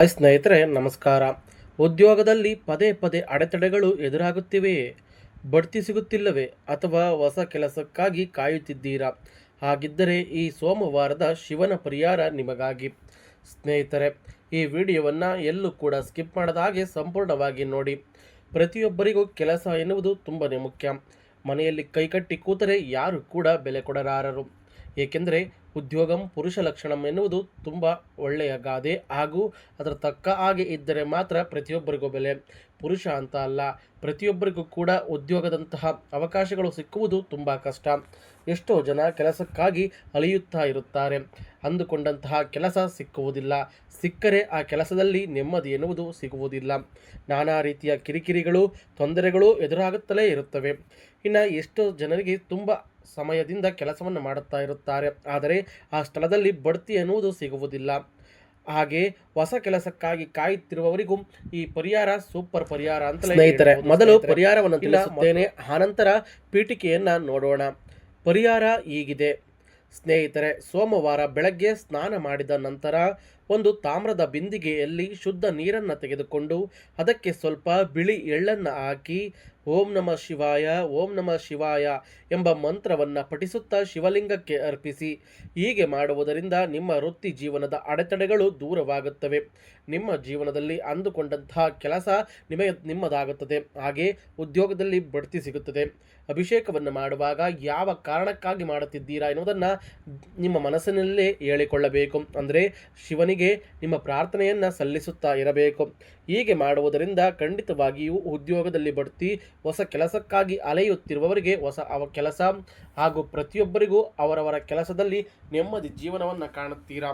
Hi ಸ್ನೇಹಿತರೆ, ನಮಸ್ಕಾರ. ಉದ್ಯೋಗದಲ್ಲಿ ಪದೇ ಪದೇ ಅಡೆತಡೆಗಳು ಎದುರಾಗುತ್ತಿವೆಯೇ? ಬಡ್ತಿ ಸಿಗುತ್ತಿಲ್ಲವೇ? ಅಥವಾ ಹೊಸ ಕೆಲಸಕ್ಕಾಗಿ ಕಾಯುತ್ತಿದ್ದೀರಾ? ಹಾಗಿದ್ದರೆ ಈ ಸೋಮವಾರದ ಶಿವನ ಪರಿಹಾರ ನಿಮಗಾಗಿ. ಸ್ನೇಹಿತರೆ, ಈ ವಿಡಿಯೋವನ್ನು ಎಲ್ಲೂ ಕೂಡ ಸ್ಕಿಪ್ ಮಾಡದ ಹಾಗೆ ಸಂಪೂರ್ಣವಾಗಿ ನೋಡಿ. ಪ್ರತಿಯೊಬ್ಬರಿಗೂ ಕೆಲಸ ಎನ್ನುವುದು ತುಂಬನೇ ಮುಖ್ಯ. ಮನೆಯಲ್ಲಿ ಕೈಕಟ್ಟಿ ಕೂತರೆ ಯಾರು ಕೂಡ ಬೆಲೆ ಕೊಡಲಾರರು. ಏಕೆಂದರೆ ಉದ್ಯೋಗಂ ಪುರುಷ ಲಕ್ಷಣಂ ಎನ್ನುವುದು ತುಂಬ ಒಳ್ಳೆಯ ಗಾದೆ. ಹಾಗೂ ಅದರ ತಕ್ಕ ಹಾಗೆ ಇದ್ದರೆ ಮಾತ್ರ ಪ್ರತಿಯೊಬ್ಬರಿಗೂ ಬೆಲೆ. ಪುರುಷ ಅಂತ ಅಲ್ಲ, ಪ್ರತಿಯೊಬ್ಬರಿಗೂ ಕೂಡ ಉದ್ಯೋಗದಂತಹ ಅವಕಾಶಗಳು ಸಿಕ್ಕುವುದು ತುಂಬ ಕಷ್ಟ. ಎಷ್ಟೋ ಜನ ಕೆಲಸಕ್ಕಾಗಿ ಅಲಿಯುತ್ತಾ ಇರುತ್ತಾರೆ. ಅಂದುಕೊಂಡಂತಹ ಕೆಲಸ ಸಿಕ್ಕುವುದಿಲ್ಲ. ಸಿಕ್ಕರೆ ಆ ಕೆಲಸದಲ್ಲಿ ನೆಮ್ಮದಿ ಎನ್ನುವುದು ಸಿಗುವುದಿಲ್ಲ. ನಾನಾ ರೀತಿಯ ಕಿರಿಕಿರಿಗಳು, ತೊಂದರೆಗಳು ಎದುರಾಗುತ್ತಲೇ ಇರುತ್ತವೆ. ಇನ್ನು ಎಷ್ಟೋ ಜನರಿಗೆ ತುಂಬ ಸಮಯದಿಂದ ಕೆಲಸವನ್ನು ಮಾಡುತ್ತಾ ಇರುತ್ತಾರೆ, ಆದರೆ ಆ ಸ್ಥಳದಲ್ಲಿ ಬಡ್ತಿ ಎನ್ನುವುದು ಸಿಗುವುದಿಲ್ಲ. ಹಾಗೆ ಹೊಸ ಕೆಲಸಕ್ಕಾಗಿ ಕಾಯುತ್ತಿರುವವರಿಗೂ ಈ ಪರಿಹಾರ ಸೂಪರ್ ಪರಿಹಾರ ಅಂತ. ಸ್ನೇಹಿತರೆ, ಮೊದಲು ಪರಿಹಾರವನ್ನು ತಿಳಿಸುತ್ತೇನೆ, ಆನಂತರ ಪೀಠಿಕೆಯನ್ನು ನೋಡೋಣ. ಪರಿಹಾರ ಹೀಗಿದೆ ಸ್ನೇಹಿತರೆ. ಸೋಮವಾರ ಬೆಳಗ್ಗೆ ಸ್ನಾನ ಮಾಡಿದ ನಂತರ ಒಂದು ತಾಮ್ರದ ಬಿಂದಿಗೆಯಲ್ಲಿ ಶುದ್ಧ ನೀರನ್ನು ತೆಗೆದುಕೊಂಡು ಅದಕ್ಕೆ ಸ್ವಲ್ಪ ಬಿಳಿ ಎಳ್ಳನ್ನು ಹಾಕಿ ಓಂ ನಮಃ ಶಿವಾಯ, ಓಂ ನಮಃ ಶಿವಾಯ ಎಂಬ ಮಂತ್ರವನ್ನು ಪಠಿಸುತ್ತಾ ಶಿವಲಿಂಗಕ್ಕೆ ಅರ್ಪಿಸಿ. ಹೀಗೆ ಮಾಡುವುದರಿಂದ ನಿಮ್ಮ ವೃತ್ತಿ ಜೀವನದ ಅಡೆತಡೆಗಳು ದೂರವಾಗುತ್ತವೆ. ನಿಮ್ಮ ಜೀವನದಲ್ಲಿ ಅಂದುಕೊಂಡಂತಹ ಕೆಲಸ ನಿಮ್ಮದಾಗುತ್ತದೆ. ಹಾಗೆ ಉದ್ಯೋಗದಲ್ಲಿ ಬಡ್ತಿ ಸಿಗುತ್ತದೆ. ಅಭಿಷೇಕವನ್ನು ಮಾಡುವಾಗ ಯಾವ ಕಾರಣಕ್ಕಾಗಿ ಮಾಡುತ್ತಿದ್ದೀರಾ ಎನ್ನುವುದನ್ನು ನಿಮ್ಮ ಮನಸ್ಸಿನಲ್ಲೇ ಹೇಳಿಕೊಳ್ಳಬೇಕು. ಅಂದರೆ ಶಿವನಿಗೆ ನಿಮ್ಮ ಪ್ರಾರ್ಥನೆಯನ್ನು ಸಲ್ಲಿಸುತ್ತಾ ಇರಬೇಕು. ಹೀಗೆ ಮಾಡುವುದರಿಂದ ಖಂಡಿತವಾಗಿಯೂ ಉದ್ಯೋಗದಲ್ಲಿ ಬಡ್ತಿ, ಹೊಸ ಕೆಲಸಕ್ಕಾಗಿ ಅಲೆಯುತ್ತಿರುವವರಿಗೆ ಹೊಸ ಕೆಲಸ, ಹಾಗೂ ಪ್ರತಿಯೊಬ್ಬರಿಗೂ ಅವರವರ ಕೆಲಸದಲ್ಲಿ ನೆಮ್ಮದಿ ಜೀವನವನ್ನು ಕಾಣುತ್ತೀರಾ.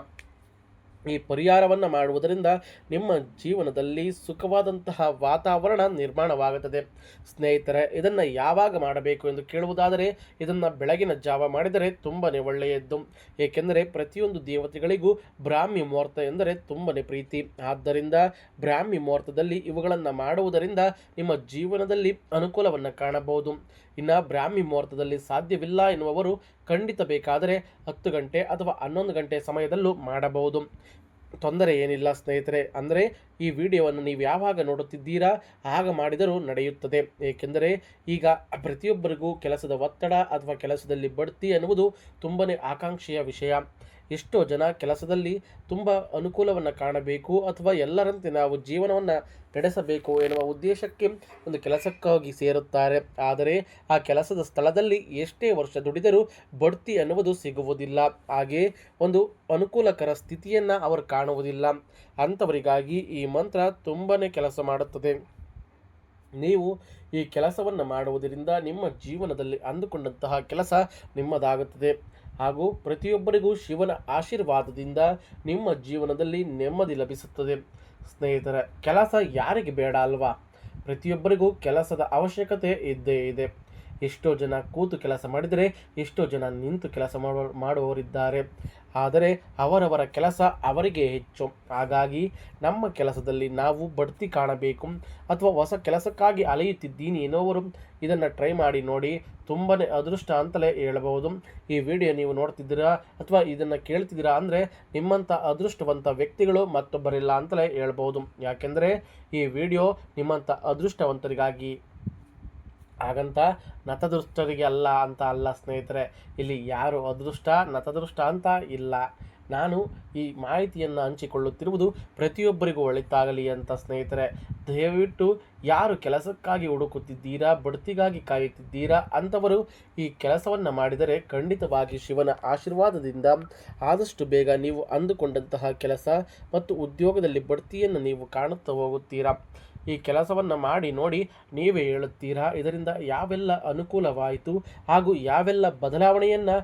ಈ ಪರಿಹಾರವನ್ನು ಮಾಡುವುದರಿಂದ ನಿಮ್ಮ ಜೀವನದಲ್ಲಿ ಸುಖವಾದಂತಹ ವಾತಾವರಣ ನಿರ್ಮಾಣವಾಗುತ್ತದೆ. ಸ್ನೇಹಿತರೆ, ಇದನ್ನು ಯಾವಾಗ ಮಾಡಬೇಕು ಎಂದು ಕೇಳುವುದಾದರೆ ಇದನ್ನು ಬೆಳಗಿನ ಜಾವ ಮಾಡಿದರೆ ತುಂಬನೇ ಒಳ್ಳೆಯದ್ದು. ಏಕೆಂದರೆ ಪ್ರತಿಯೊಂದು ದೇವತೆಗಳಿಗೂ ಬ್ರಾಹ್ಮಿ ಮುಹೂರ್ತ ಎಂದರೆ ತುಂಬನೇ ಪ್ರೀತಿ. ಆದ್ದರಿಂದ ಬ್ರಾಹ್ಮಿ ಮುಹೂರ್ತದಲ್ಲಿ ಇವುಗಳನ್ನು ಮಾಡುವುದರಿಂದ ನಿಮ್ಮ ಜೀವನದಲ್ಲಿ ಅನುಕೂಲವನ್ನು ಕಾಣಬಹುದು. ಇನ್ನು ಬ್ರಾಹ್ಮಿ ಮುಹೂರ್ತದಲ್ಲಿ ಸಾಧ್ಯವಿಲ್ಲ ಎನ್ನುವವರು ಖಂಡಿತ ಬೇಕಾದರೆ 10 ಗಂಟೆ ಅಥವಾ 11 ಗಂಟೆ ಸಮಯದಲ್ಲೂ ಮಾಡಬಹುದು. ತೊಂದರೆ ಏನಿಲ್ಲ ಸ್ನೇಹಿತರೆ. ಅಂದರೆ ಈ ವಿಡಿಯೋವನ್ನು ನೀವು ಯಾವಾಗ ನೋಡುತ್ತಿದ್ದೀರಾ ಆಗ ಮಾಡಿದರೂ ನಡೆಯುತ್ತದೆ. ಏಕೆಂದರೆ ಈಗ ಪ್ರತಿಯೊಬ್ಬರಿಗೂ ಕೆಲಸದ ಒತ್ತಡ ಅಥವಾ ಕೆಲಸದಲ್ಲಿ ಬಡ್ತಿ ಅನ್ನುವುದು ತುಂಬನೇ ಆಕಾಂಕ್ಷೆಯ ವಿಷಯ. ಎಷ್ಟೋ ಜನ ಕೆಲಸದಲ್ಲಿ ತುಂಬ ಅನುಕೂಲವನ್ನು ಕಾಣಬೇಕು ಅಥವಾ ಎಲ್ಲರಂತೆ ನಾವು ಜೀವನವನ್ನು ನಡೆಸಬೇಕು ಎನ್ನುವ ಉದ್ದೇಶಕ್ಕೆ ಒಂದು ಕೆಲಸಕ್ಕಾಗಿ ಸೇರುತ್ತಾರೆ. ಆದರೆ ಆ ಕೆಲಸದ ಸ್ಥಳದಲ್ಲಿ ಎಷ್ಟೇ ವರ್ಷ ದುಡಿದರೂ ಬಡ್ತಿ ಅನ್ನುವುದು ಸಿಗುವುದಿಲ್ಲ. ಹಾಗೆ ಒಂದು ಅನುಕೂಲಕರ ಸ್ಥಿತಿಯನ್ನು ಅವರು ಕಾಣುವುದಿಲ್ಲ. ಅಂಥವರಿಗಾಗಿ ಈ ಮಂತ್ರ ತುಂಬನೇ ಕೆಲಸ ಮಾಡುತ್ತದೆ. ನೀವು ಈ ಕೆಲಸವನ್ನು ಮಾಡುವುದರಿಂದ ನಿಮ್ಮ ಜೀವನದಲ್ಲಿ ಅಂದುಕೊಂಡಂತಹ ಕೆಲಸ ನಿಮ್ಮದಾಗುತ್ತದೆ. ಹಾಗೂ ಪ್ರತಿಯೊಬ್ಬರಿಗೂ ಶಿವನ ಆಶೀರ್ವಾದದಿಂದ ನಿಮ್ಮ ಜೀವನದಲ್ಲಿ ನೆಮ್ಮದಿ ಲಭಿಸುತ್ತದೆ. ಸ್ನೇಹಿತರೆ, ಕೆಲಸ ಯಾರಿಗೆ ಬೇಡ ಅಲ್ವಾ? ಪ್ರತಿಯೊಬ್ಬರಿಗೂ ಕೆಲಸದ ಅವಶ್ಯಕತೆ ಇದ್ದೇ ಇದೆ. ಎಷ್ಟೋ ಜನ ಕೂತು ಕೆಲಸ ಮಾಡಿದರೆ ಎಷ್ಟೋ ಜನ ನಿಂತು ಕೆಲಸ ಮಾಡುವವರಿದ್ದಾರೆ. ಆದರೆ ಅವರವರ ಕೆಲಸ ಅವರಿಗೆ ಹೆಚ್ಚು. ಹಾಗಾಗಿ ನಮ್ಮ ಕೆಲಸದಲ್ಲಿ ನಾವು ಬಡ್ತಿ ಕಾಣಬೇಕು ಅಥವಾ ಹೊಸ ಕೆಲಸಕ್ಕಾಗಿ ಅಲೆಯುತ್ತಿದ್ದೀನಿ ಎನ್ನುವರು ಇದನ್ನು ಟ್ರೈ ಮಾಡಿ ನೋಡಿ. ತುಂಬನೇ ಅದೃಷ್ಟ ಅಂತಲೇ ಹೇಳಬಹುದು. ಈ ವಿಡಿಯೋ ನೀವು ನೋಡ್ತಿದ್ದೀರಾ ಅಥವಾ ಇದನ್ನು ಕೇಳ್ತಿದ್ದೀರಾ ಅಂದರೆ ನಿಮ್ಮಂಥ ಅದೃಷ್ಟವಂತ ವ್ಯಕ್ತಿಗಳು ಮತ್ತೊಬ್ಬರಿಲ್ಲ ಅಂತಲೇ ಹೇಳ್ಬೋದು. ಯಾಕೆಂದರೆ ಈ ವಿಡಿಯೋ ನಿಮ್ಮಂಥ ಅದೃಷ್ಟವಂತರಿಗಾಗಿ, ಹಾಗಂತ ನತದೃಷ್ಟರಿಗೆ ಅಲ್ಲ ಅಂತ ಅಲ್ಲ ಸ್ನೇಹಿತರೆ. ಇಲ್ಲಿ ಯಾರು ಅದೃಷ್ಟ ನತದೃಷ್ಟ ಅಂತ ಇಲ್ಲ. ನಾನು ಈ ಮಾಹಿತಿಯನ್ನು ಹಂಚಿಕೊಳ್ಳುತ್ತಿರುವುದು ಪ್ರತಿಯೊಬ್ಬರಿಗೂ ಒಳಿತಾಗಲಿ ಅಂತ ಸ್ನೇಹಿತರೆ. ದಯವಿಟ್ಟು ಯಾರು ಕೆಲಸಕ್ಕಾಗಿ ಹುಡುಕುತ್ತಿದ್ದೀರಾ, ಬಡ್ತಿಗಾಗಿ ಕಾಯುತ್ತಿದ್ದೀರಾ ಅಂಥವರು ಈ ಕೆಲಸವನ್ನು ಮಾಡಿದರೆ ಖಂಡಿತವಾಗಿ ಶಿವನ ಆಶೀರ್ವಾದದಿಂದ ಆದಷ್ಟು ಬೇಗ ನೀವು ಅಂದುಕೊಂಡಂತಹ ಕೆಲಸ ಮತ್ತು ಉದ್ಯೋಗದಲ್ಲಿ ಬಡ್ತಿಯನ್ನು ನೀವು ಕಾಣುತ್ತಾ ಹೋಗುತ್ತೀರಾ. ಈ ಕೆಲಸವನ್ನು ಮಾಡಿ ನೋಡಿ, ನೀವೇ ಹೇಳುತ್ತೀರಾ ಇದರಿಂದ ಯಾವೆಲ್ಲ ಅನುಕೂಲವಾಯಿತು ಹಾಗೂ ಯಾವೆಲ್ಲ ಬದಲಾವಣೆಯನ್ನು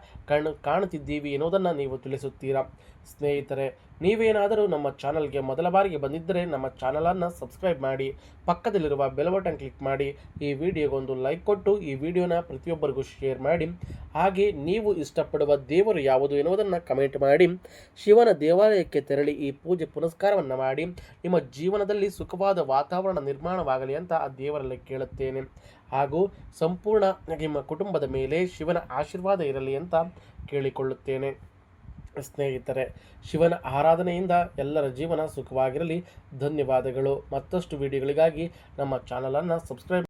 ಕಾಣುತ್ತಿದ್ದೀವಿ ಎನ್ನುವುದನ್ನು ನೀವು ತಿಳಿಸುತ್ತೀರಾ. ಸ್ನೇಹಿತರೆ, ನೀವೇನಾದರೂ ನಮ್ಮ ಚಾನಲ್ಗೆ ಮೊದಲ ಬಾರಿಗೆ ಬಂದಿದ್ದರೆ ನಮ್ಮ ಚಾನಲನ್ನು ಸಬ್ಸ್ಕ್ರೈಬ್ ಮಾಡಿ, ಪಕ್ಕದಲ್ಲಿರುವ ಬೆಲ್ ಬಟನ್ ಕ್ಲಿಕ್ ಮಾಡಿ, ಈ ವಿಡಿಯೋಗೊಂದು ಲೈಕ್ ಕೊಟ್ಟು ಈ ವಿಡಿಯೋನ ಪ್ರತಿಯೊಬ್ಬರಿಗೂ ಶೇರ್ ಮಾಡಿ. ಹಾಗೆ ನೀವು ಇಷ್ಟಪಡುವ ದೇವರು ಯಾವುದು ಎನ್ನುವುದನ್ನು ಕಮೆಂಟ್ ಮಾಡಿ. ಶಿವನ ದೇವಾಲಯಕ್ಕೆ ತೆರಳಿ ಈ ಪೂಜೆ ಪುನಸ್ಕಾರವನ್ನು ಮಾಡಿ ನಿಮ್ಮ ಜೀವನದಲ್ಲಿ ಸುಖವಾದ ವಾತಾವರಣ ನಿರ್ಮಾಣವಾಗಲಿ ಅಂತ ಆ ದೇವರಲ್ಲಿ ಕೇಳುತ್ತೇನೆ. ಹಾಗೂ ಸಂಪೂರ್ಣ ನಿಮ್ಮ ಕುಟುಂಬದ ಮೇಲೆ ಶಿವನ ಆಶೀರ್ವಾದ ಇರಲಿ ಅಂತ ಕೇಳಿಕೊಳ್ಳುತ್ತೇನೆ. ಸ್ನೇಹಿತರೆ, ಶಿವನ ಆರಾಧನೆಯಿಂದ ಎಲ್ಲರ ಜೀವನ ಸುಖವಾಗಿರಲಿ. ಧನ್ಯವಾದಗಳು. ಮತ್ತಷ್ಟು ವಿಡಿಯೋಗಳಿಗಾಗಿ ನಮ್ಮ ಚಾನಲನ್ನು ಸಬ್ಸ್ಕ್ರೈಬ್